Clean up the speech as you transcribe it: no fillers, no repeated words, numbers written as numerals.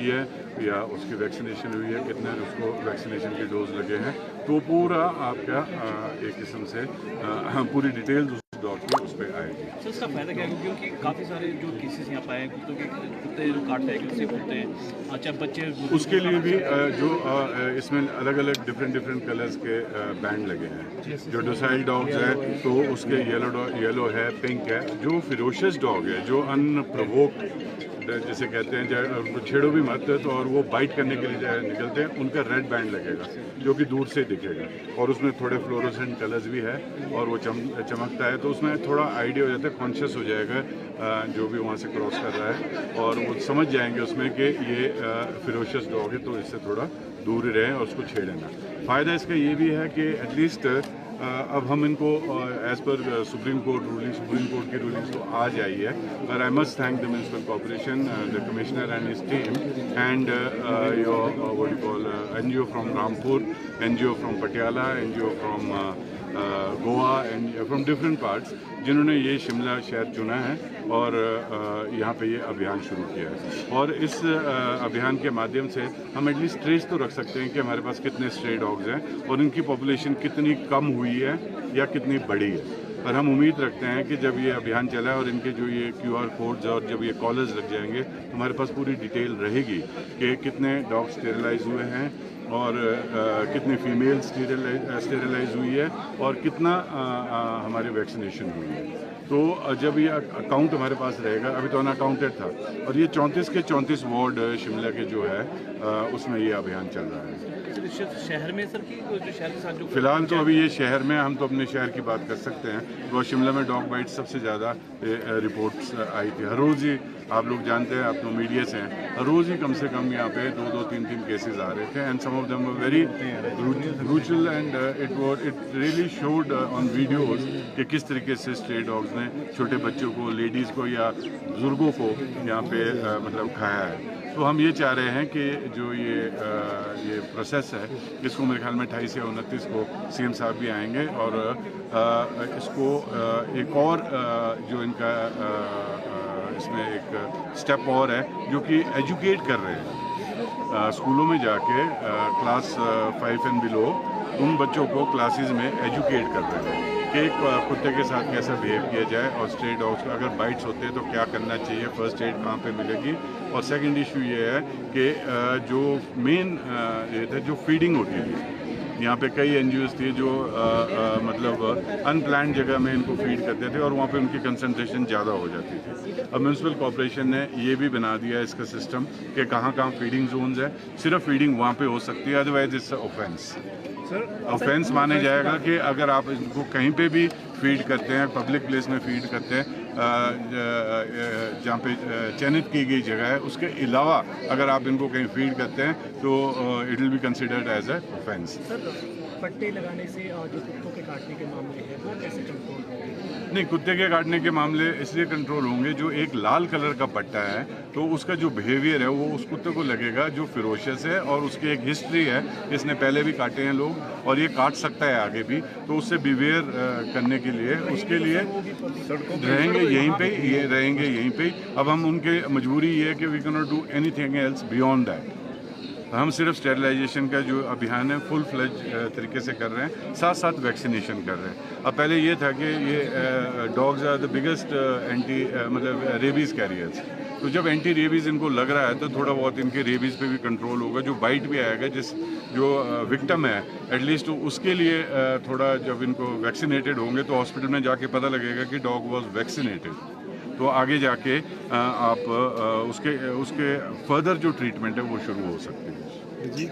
है या उसकी वैक्सीनेशन हुई है, कितने उसको वैक्सीनेशन के डोज लगे हैं, तो पूरा आपका एक किस्म से पूरी डिटेल्स उस डॉग की उस पर आएगी। सर इसका फ़ायदा क्या है, क्योंकि काफ़ी सारे जो केसेस यहाँ पे आए हैं कुत्ते जो काटते हैं किसी कुत्ते अच्छा बच्चे, उसके लिए भी जो इसमें अलग अलग डिफरेंट कलर्स के बैंड लगे हैं। जो डोसाइल डॉग्स हैं तो उसके येलो है, पिंक है। जो फिरोशियस डॉग है, जो अनप्रोवोक्ड जैसे कहते हैं, चाहे छेड़ो भी मत तो और वो बाइट करने के लिए निकलते हैं, उनका रेड बैंड लगेगा जो कि दूर से दिखेगा और उसमें थोड़े फ्लोरोसेंट कलर्स भी है और वो चमकता है, तो उसमें थोड़ा आइडिया हो जाता है, कॉन्शियस हो जाएगा जो भी वहाँ से क्रॉस कर रहा है और वो समझ जाएंगे उसमें कि ये फिरोशियस डॉग है, तो इससे थोड़ा दूर ही रहें और उसको छेड़ें ना। फ़ायदा इसका ये भी है कि एटलीस्ट अब हम इनको एज़ पर सुप्रीम कोर्ट की रूलिंग्स तो आज आई है, पर I must thank the municipal corporation, the commissioner and his team and your what you call NGO from Rampur, NGO from Patiala, NGO from Goa and from different parts, जिन्होंने ये शिमला शहर चुना है और यहाँ पे ये अभियान शुरू किया है। और इस अभियान के माध्यम से हम एटलीस्ट ट्रेस तो रख सकते हैं कि हमारे पास कितने स्ट्रे डॉग्स हैं और इनकी पॉपुलेशन कितनी कम हुई है या कितनी बढ़ी है। पर हम उम्मीद रखते हैं कि जब ये अभियान चला है और इनके जो ये QR कोड्स और जब ये कॉलर्स लग जाएंगे तो हमारे पास पूरी डिटेल रहेगी कि कितने डॉग स्टेरिलाइज हुए हैं और कितनी फीमेल स्टेरिलाइज हुई है और कितना हमारी वैक्सीनेशन हुई है। तो जब ये अकाउंट हमारे पास रहेगा, अभी तो अनअकाउंटेड था, और ये 34 के 34 वार्ड शिमला के जो है उसमें ये अभियान चल रहा है। शहर में सर की जो शहर के साथ जो फिलहाल तो अभी ये शहर में, हम तो अपने शहर की बात कर सकते हैं, तो शिमला में डॉग बाइट सबसे ज़्यादा रिपोर्ट्स आई थी। हर रोज़ ही आप लोग जानते हैं, आप तो मीडिया से हैं, हर रोज़ ही कम से कम यहाँ पे 2-2, 3-3 केसेस आ रहे थे and some of them were very brutal and it really showed on videos कि किस तरीके से स्ट्रे डॉग्स ने छोटे बच्चों को, लेडीज़ को या बुजुर्गों को यहाँ पे मतलब खाया है। तो हम ये चाह रहे हैं कि जो ये प्रोसेस है, इसको मेरे ख्याल में 28 या 29 को CM साहब भी आएंगे और इसको एक और जो इनका इसमें एक स्टेप और है जो कि एजुकेट कर रहे हैं स्कूलों में जाके क्लास 5 एंड बिलो उन बच्चों को क्लासेस में एजुकेट कर रहे हैं कि एक कुत्ते के साथ कैसा बिहेव किया जाए और स्ट्रे डॉग्स का अगर बाइट्स होते हैं तो क्या करना चाहिए, फर्स्ट एड कहाँ पे मिलेगी। और सेकंड इशू ये है कि जो मेन ये था, जो फीडिंग होती थी, यहाँ पे कई NGOs थी जो मतलब अनप्लान्ड जगह में इनको फीड करते थे और वहाँ पे उनकी कंसंट्रेशन ज़्यादा हो जाती थी। अब म्यूनसिपल कॉर्पोरेशन ने ये भी बना दिया है इसका सिस्टम कि कहाँ कहाँ फीडिंग जोन्स है, सिर्फ फीडिंग वहाँ पे हो सकती है, अदरवाइज इट्स ऑफेंस माने जाएगा कि अगर आप इनको कहीं पे भी फीड करते हैं, पब्लिक प्लेस में फीड करते हैं जहाँ पे चयनित की गई जगह है, उसके अलावा अगर आप इनको कहीं फीड करते हैं तो it will be considered as a offence. पट्टे लगाने से जो कुत्तों के काटने के मामले हैं वो कैसे कंट्रोल होंगे? नहीं, कुत्ते के काटने के मामले इसलिए कंट्रोल होंगे, जो एक लाल कलर का पट्टा है तो उसका जो बिहेवियर है वो उस कुत्ते को लगेगा जो फिरोशियस है और उसकी एक हिस्ट्री है, इसने पहले भी काटे हैं लोग और ये काट सकता है आगे भी, तो उससे बिहेवियर करने के लिए उसके लिए रहेंगे यहीं पे, ये रहेंगे यहीं पे। अब हम उनके मजबूरी ये है कि we can not do anything else beyond that. हम सिर्फ स्टेरिलाइजेशन का जो अभियान है फुल फ्लेज तरीके से कर रहे हैं, साथ साथ वैक्सीनेशन कर रहे हैं। अब पहले ये था कि ये डॉग्स आर द बिगेस्ट मतलब रेबीज़ कैरियर्स, तो जब एंटी रेबीज़ इनको लग रहा है तो थोड़ा बहुत इनके रेबीज़ पे भी कंट्रोल होगा, जो बाइट भी आएगा, जो विक्टिम है एटलीस्ट उसके लिए थोड़ा जब इनको वैक्सीनेटेड होंगे तो हॉस्पिटल में जाके पता लगेगा कि डॉग वॉज वैक्सीनेटेड, तो आगे जाके आप उसके फर्दर जो ट्रीटमेंट है वो शुरू हो सकती है। जी।